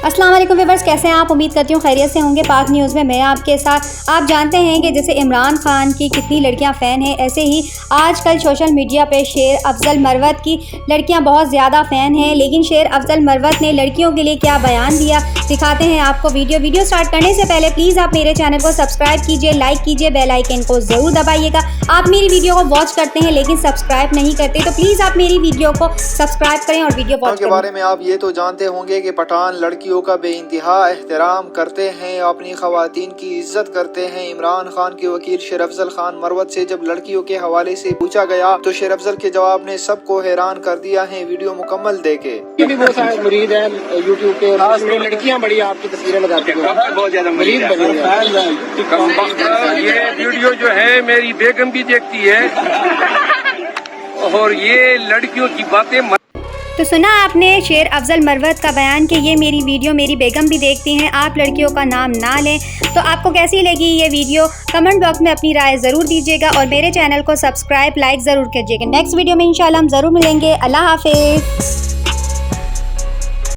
अस्सलाम वालेकुम व्यूअर्स, कैसे हैं आप? उम्मीद करती हूँ खैरियत से होंगे। पाक न्यूज़ में मैं आपके साथ। आप जानते हैं कि जैसे इमरान खान की कितनी लड़कियां फ़ैन हैं, ऐसे ही आजकल सोशल मीडिया पे शेर अफजल मरवत की लड़कियां बहुत ज़्यादा फ़ैन हैं। लेकिन शेर अफजल मरवत ने लड़कियों के लिए क्या बयान दिया, दिखाते हैं आपको। वीडियो स्टार्ट करने से पहले प्लीज़ आप मेरे चैनल को सब्सक्राइब कीजिए, लाइक कीजिए, बेल आइकन को ज़रूर दबाइएगा। आप मेरी वीडियो को वॉच करते हैं लेकिन सब्सक्राइब नहीं करते, तो प्लीज़ आप मेरी वीडियो को सब्सक्राइब करें और वीडियो वॉच के बारे में आप ये तो जानते होंगे कि पठान लड़कियों का बेइंतहा एहतराम करते हैं, अपनी खवातीन की इज्जत करते हैं। इमरान खान के वकील शेर अफजल खान मरवत से जब लड़कियों के हवाले से पूछा गया तो शेर अफजल के जवाब ने सबको हैरान कर दिया है। वीडियो मुकम्मल देखे। भी बहुत सारे मुरीद हैं यूट्यूब पे, लड़कियां बड़ी आपकी तस्वीरें लगाती हैं, बहुत ज्यादा मुरीद बनी हैं। ये वीडियो जो है मेरी बेगम भी देखती है और ये लड़कियों की बातें। तो सुना आपने शेर अफजल मरवत का बयान कि ये मेरी वीडियो मेरी बेगम भी देखती हैं, आप लड़कियों का नाम ना लें। तो आपको कैसी लगी ये वीडियो, कमेंट बॉक्स में अपनी राय ज़रूर दीजिएगा और मेरे चैनल को सब्सक्राइब लाइक ज़रूर कीजिएगा। नेक्स्ट वीडियो में इंशाल्लाह हम ज़रूर मिलेंगे। अल्लाह हाफिज़।